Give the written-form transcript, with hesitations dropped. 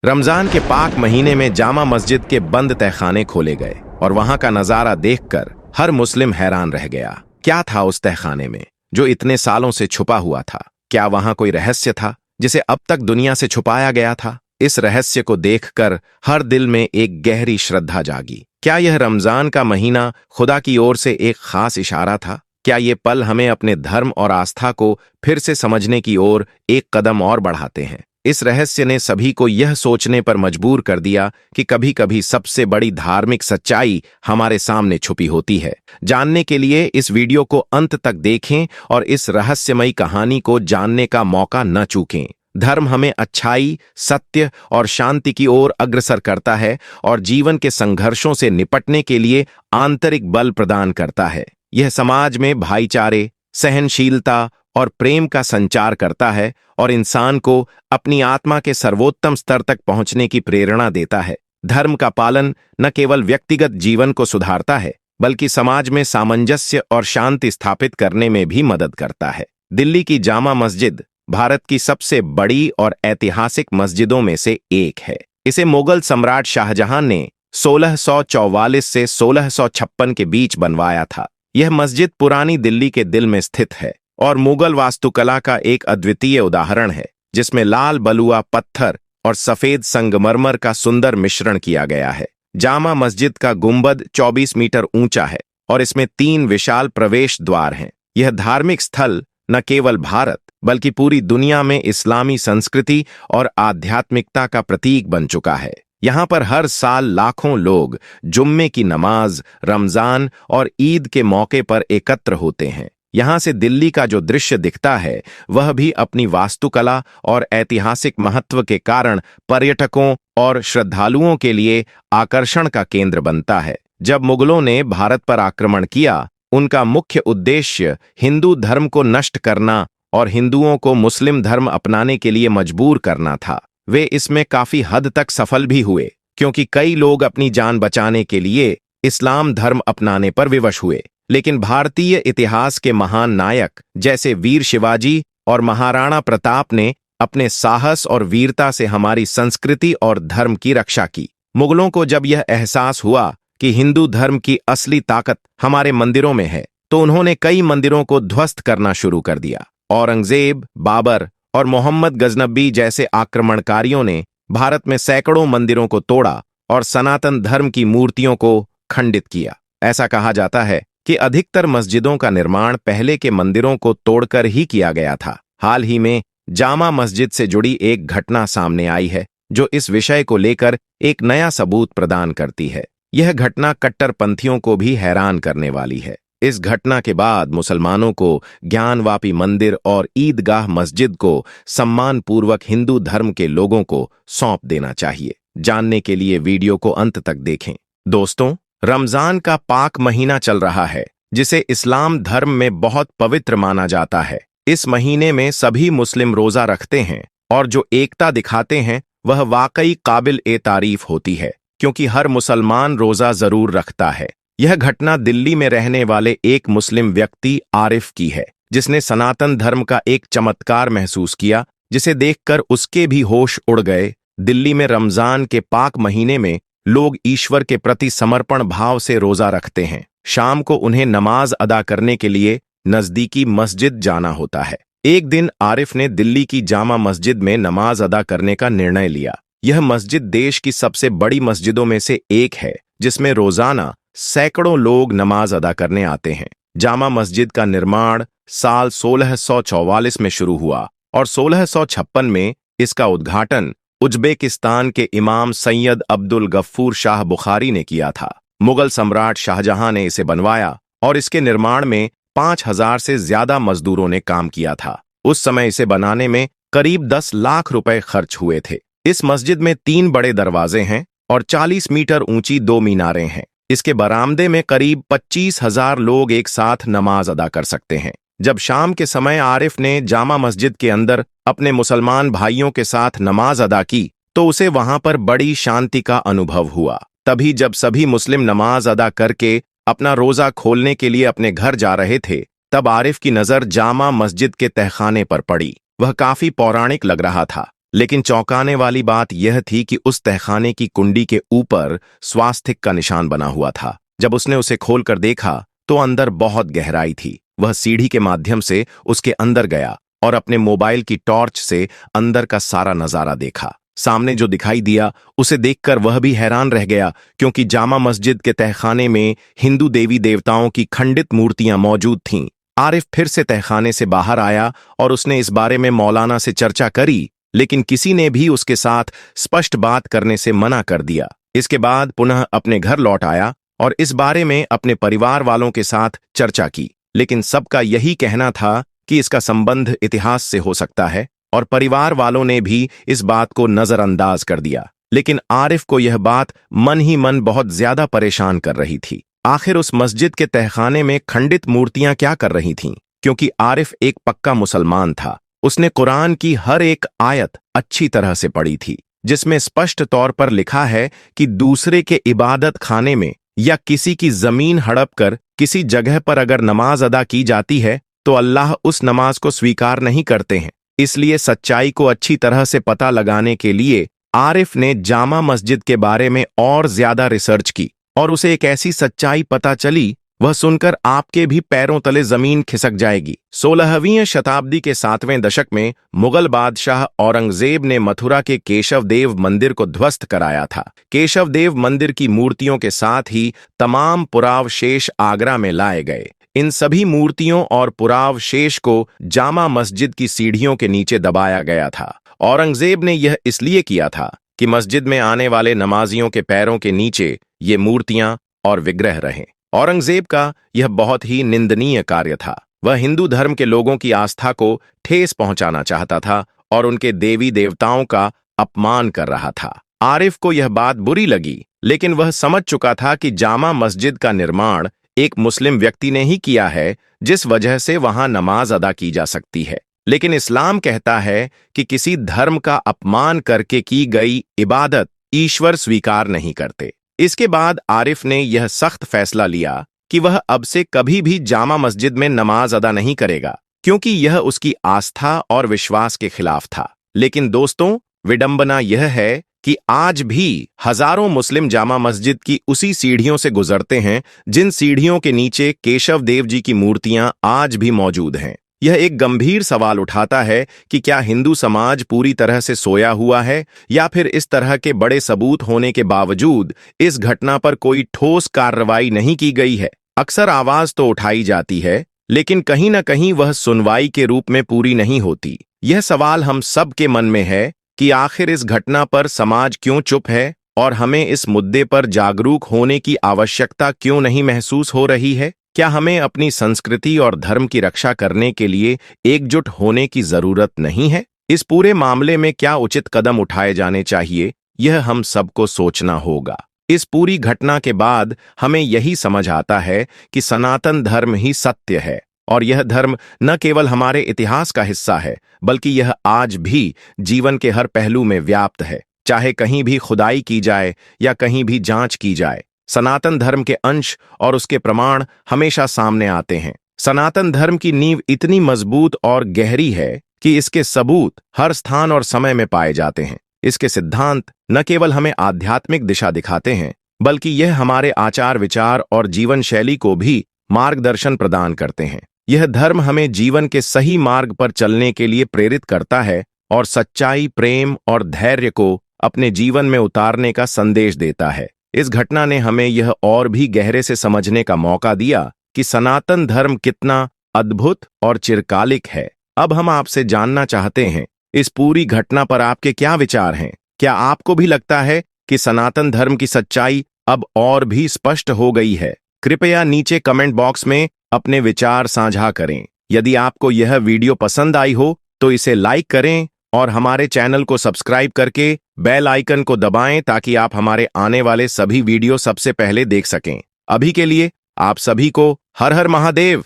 रमजान के पाक महीने में जामा मस्जिद के बंद तहखाने खोले गए और वहां का नजारा देखकर हर मुस्लिम हैरान रह गया। क्या था उस तहखाने में जो इतने सालों से छुपा हुआ था? क्या वहां कोई रहस्य था जिसे अब तक दुनिया से छुपाया गया था? इस रहस्य को देखकर हर दिल में एक गहरी श्रद्धा जागी। क्या यह रमजान का महीना खुदा की ओर से एक खास इशारा था? क्या ये पल हमें अपने धर्म और आस्था को फिर से समझने की ओर एक कदम और बढ़ाते हैं? इस रहस्य ने सभी को यह सोचने पर मजबूर कर दिया कि कभी कभी सबसे बड़ी धार्मिक सच्चाई हमारे सामने छुपी होती है। जानने के लिए इस वीडियो को अंत तक देखें और इस रहस्यमयी कहानी को जानने का मौका न चूकें। धर्म हमें अच्छाई, सत्य और शांति की ओर अग्रसर करता है और जीवन के संघर्षों से निपटने के लिए आंतरिक बल प्रदान करता है। यह समाज में भाईचारे, सहनशीलता और प्रेम का संचार करता है और इंसान को अपनी आत्मा के सर्वोत्तम स्तर तक पहुंचने की प्रेरणा देता है। धर्म का पालन न केवल व्यक्तिगत जीवन को सुधारता है, बल्कि समाज में सामंजस्य और शांति स्थापित करने में भी मदद करता है। दिल्ली की जामा मस्जिद भारत की सबसे बड़ी और ऐतिहासिक मस्जिदों में से एक है। इसे मुगल सम्राट शाहजहां ने 1644 से 1656 के बीच बनवाया था। यह मस्जिद पुरानी दिल्ली के दिल में स्थित है और मुगल वास्तुकला का एक अद्वितीय उदाहरण है, जिसमें लाल बलुआ पत्थर और सफेद संगमरमर का सुंदर मिश्रण किया गया है। जामा मस्जिद का गुंबद 24 मीटर ऊंचा है और इसमें 3 विशाल प्रवेश द्वार हैं। यह धार्मिक स्थल न केवल भारत बल्कि पूरी दुनिया में इस्लामी संस्कृति और आध्यात्मिकता का प्रतीक बन चुका है। यहाँ पर हर साल लाखों लोग जुम्मे की नमाज, रमजान और ईद के मौके पर एकत्र होते हैं। यहाँ से दिल्ली का जो दृश्य दिखता है वह भी अपनी वास्तुकला और ऐतिहासिक महत्व के कारण पर्यटकों और श्रद्धालुओं के लिए आकर्षण का केंद्र बनता है। जब मुगलों ने भारत पर आक्रमण किया, उनका मुख्य उद्देश्य हिंदू धर्म को नष्ट करना और हिंदुओं को मुस्लिम धर्म अपनाने के लिए मजबूर करना था। वे इसमें काफी हद तक सफल भी हुए, क्योंकि कई लोग अपनी जान बचाने के लिए इस्लाम धर्म अपनाने पर विवश हुए। लेकिन भारतीय इतिहास के महान नायक जैसे वीर शिवाजी और महाराणा प्रताप ने अपने साहस और वीरता से हमारी संस्कृति और धर्म की रक्षा की। मुगलों को जब यह एहसास हुआ कि हिंदू धर्म की असली ताकत हमारे मंदिरों में है, तो उन्होंने कई मंदिरों को ध्वस्त करना शुरू कर दिया। औरंगजेब, बाबर और मोहम्मद गजनबी जैसे आक्रमणकारियों ने भारत में सैकड़ों मंदिरों को तोड़ा और सनातन धर्म की मूर्तियों को खंडित किया। ऐसा कहा जाता है कि अधिकतर मस्जिदों का निर्माण पहले के मंदिरों को तोड़कर ही किया गया था। हाल ही में जामा मस्जिद से जुड़ी एक घटना सामने आई है, जो इस विषय को लेकर एक नया सबूत प्रदान करती है। यह घटना कट्टरपंथियों को भी हैरान करने वाली है। इस घटना के बाद मुसलमानों को ज्ञानवापी मंदिर और ईदगाह मस्जिद को सम्मानपूर्वक हिंदू धर्म के लोगों को सौंप देना चाहिए। जानने के लिए वीडियो को अंत तक देखें। दोस्तों, रमजान का पाक महीना चल रहा है, जिसे इस्लाम धर्म में बहुत पवित्र माना जाता है। इस महीने में सभी मुस्लिम रोजा रखते हैं और जो एकता दिखाते हैं वह वाकई काबिल ए तारीफ होती है, क्योंकि हर मुसलमान रोजा जरूर रखता है। यह घटना दिल्ली में रहने वाले एक मुस्लिम व्यक्ति आरिफ की है, जिसने सनातन धर्म का एक चमत्कार महसूस किया, जिसे देखकर उसके भी होश उड़ गए। दिल्ली में रमजान के पाक महीने में लोग ईश्वर के प्रति समर्पण भाव से रोजा रखते हैं। शाम को उन्हें नमाज अदा करने के लिए नजदीकी मस्जिद जाना होता है। एक दिन आरिफ ने दिल्ली की जामा मस्जिद में नमाज अदा करने का निर्णय लिया। यह मस्जिद देश की सबसे बड़ी मस्जिदों में से एक है, जिसमें रोजाना सैकड़ों लोग नमाज अदा करने आते हैं। जामा मस्जिद का निर्माण साल 1644 में शुरू हुआ और 1656 में इसका उद्घाटन उज्बेकिस्तान के इमाम सैयद अब्दुल गफ्फूर शाह बुखारी ने किया था। मुगल सम्राट शाहजहां ने इसे बनवाया और इसके निर्माण में 5000 से ज्यादा मजदूरों ने काम किया था। उस समय इसे बनाने में करीब 10 लाख रुपए खर्च हुए थे। इस मस्जिद में 3 बड़े दरवाजे हैं और 40 मीटर ऊंची 2 मीनारें हैं। इसके बरामदे में करीब 25,000 लोग एक साथ नमाज अदा कर सकते हैं। जब शाम के समय आरिफ ने जामा मस्जिद के अंदर अपने मुसलमान भाइयों के साथ नमाज अदा की, तो उसे वहां पर बड़ी शांति का अनुभव हुआ। तभी जब सभी मुस्लिम नमाज अदा करके अपना रोजा खोलने के लिए अपने घर जा रहे थे, तब आरिफ की नजर जामा मस्जिद के तहखाने पर पड़ी। वह काफी पौराणिक लग रहा था। लेकिन चौंकाने वाली बात यह थी कि उस तहखाने की कुंडी के ऊपर स्वास्तिक का निशान बना हुआ था। जब उसने उसे खोलकर देखा तो अंदर बहुत गहराई थी। वह सीढ़ी के माध्यम से उसके अंदर गया और अपने मोबाइल की टॉर्च से अंदर का सारा नजारा देखा। सामने जो दिखाई दिया उसे देखकर वह भी हैरान रह गया, क्योंकि जामा मस्जिद के तहखाने में हिंदू देवी देवताओं की खंडित मूर्तियां मौजूद थीं। आरिफ फिर से तहखाने से बाहर आया और उसने इस बारे में मौलाना से चर्चा करी, लेकिन किसी ने भी उसके साथ स्पष्ट बात करने से मना कर दिया। इसके बाद पुनः अपने घर लौट आया और इस बारे में अपने परिवार वालों के साथ चर्चा की, लेकिन सबका यही कहना था कि इसका संबंध इतिहास से हो सकता है, और परिवार वालों ने भी इस बात को नजरअंदाज कर दिया। लेकिन आरिफ को यह बात मन ही मन बहुत ज्यादा परेशान कर रही थी। आखिर उस मस्जिद के तहखाने में खंडित मूर्तियां क्या कर रही थीं? क्योंकि आरिफ एक पक्का मुसलमान था। उसने कुरान की हर एक आयत अच्छी तरह से पढ़ी थी, जिसमें स्पष्ट तौर पर लिखा है कि दूसरे के इबादत खाने में या किसी की जमीन हड़प कर किसी जगह पर अगर नमाज अदा की जाती है तो अल्लाह उस नमाज को स्वीकार नहीं करते हैं। इसलिए सच्चाई को अच्छी तरह से पता लगाने के लिए आरिफ ने जामा मस्जिद के बारे में और ज्यादा रिसर्च की और उसे एक ऐसी सच्चाई पता चली, वह सुनकर आपके भी पैरों तले जमीन खिसक जाएगी। 16वीं शताब्दी के 7वें दशक में मुगल बादशाह औरंगजेब ने मथुरा के केशव देव मंदिर को ध्वस्त कराया था। केशव देव मंदिर की मूर्तियों के साथ ही तमाम पुरावशेष आगरा में लाए गए। इन सभी मूर्तियों और पुरावशेष को जामा मस्जिद की सीढ़ियों के नीचे दबाया गया था। औरंगजेब ने यह इसलिए किया था कि मस्जिद में आने वाले नमाजियों के पैरों के नीचे ये मूर्तियां और विग्रह रहें। औरंगजेब का यह बहुत ही निंदनीय कार्य था। वह हिंदू धर्म के लोगों की आस्था को ठेस पहुंचाना चाहता था और उनके देवी देवताओं का अपमान कर रहा था। आरिफ को यह बात बुरी लगी, लेकिन वह समझ चुका था कि जामा मस्जिद का निर्माण एक मुस्लिम व्यक्ति ने ही किया है, जिस वजह से वहां नमाज अदा की जा सकती है। लेकिन इस्लाम कहता है कि किसी धर्म का अपमान करके की गई इबादत ईश्वर स्वीकार नहीं करते। इसके बाद आरिफ ने यह सख्त फैसला लिया कि वह अब से कभी भी जामा मस्जिद में नमाज अदा नहीं करेगा, क्योंकि यह उसकी आस्था और विश्वास के खिलाफ था। लेकिन दोस्तों, विडंबना यह है कि आज भी हजारों मुस्लिम जामा मस्जिद की उसी सीढ़ियों से गुजरते हैं जिन सीढ़ियों के नीचे केशव देव जी की मूर्तियां आज भी मौजूद हैं। यह एक गंभीर सवाल उठाता है कि क्या हिंदू समाज पूरी तरह से सोया हुआ है, या फिर इस तरह के बड़े सबूत होने के बावजूद इस घटना पर कोई ठोस कार्रवाई नहीं की गई है। अक्सर आवाज तो उठाई जाती है, लेकिन कहीं न कहीं वह सुनवाई के रूप में पूरी नहीं होती। यह सवाल हम सब के मन में है कि आखिर इस घटना पर समाज क्यों चुप है और हमें इस मुद्दे पर जागरूक होने की आवश्यकता क्यों नहीं महसूस हो रही है। क्या हमें अपनी संस्कृति और धर्म की रक्षा करने के लिए एकजुट होने की जरूरत नहीं है? इस पूरे मामले में क्या उचित कदम उठाए जाने चाहिए, यह हम सबको सोचना होगा। इस पूरी घटना के बाद हमें यही समझ आता है कि सनातन धर्म ही सत्य है, और यह धर्म न केवल हमारे इतिहास का हिस्सा है, बल्कि यह आज भी जीवन के हर पहलू में व्याप्त है। चाहे कहीं भी खुदाई की जाए या कहीं भी जांच की जाए, सनातन धर्म के अंश और उसके प्रमाण हमेशा सामने आते हैं। सनातन धर्म की नींव इतनी मजबूत और गहरी है कि इसके सबूत हर स्थान और समय में पाए जाते हैं। इसके सिद्धांत न केवल हमें आध्यात्मिक दिशा दिखाते हैं, बल्कि यह हमारे आचार विचार और जीवन शैली को भी मार्गदर्शन प्रदान करते हैं। यह धर्म हमें जीवन के सही मार्ग पर चलने के लिए प्रेरित करता है और सच्चाई, प्रेम और धैर्य को अपने जीवन में उतारने का संदेश देता है। इस घटना ने हमें यह और भी गहरे से समझने का मौका दिया कि सनातन धर्म कितना अद्भुत और चिरकालिक है। अब हम आपसे जानना चाहते हैं, इस पूरी घटना पर आपके क्या विचार हैं? क्या आपको भी लगता है कि सनातन धर्म की सच्चाई अब और भी स्पष्ट हो गई है? कृपया नीचे कमेंट बॉक्स में अपने विचार साझा करें। यदि आपको यह वीडियो पसंद आई हो तो इसे लाइक करें और हमारे चैनल को सब्सक्राइब करके बेल आइकन को दबाएं, ताकि आप हमारे आने वाले सभी वीडियो सबसे पहले देख सकें। अभी के लिए आप सभी को हर हर महादेव।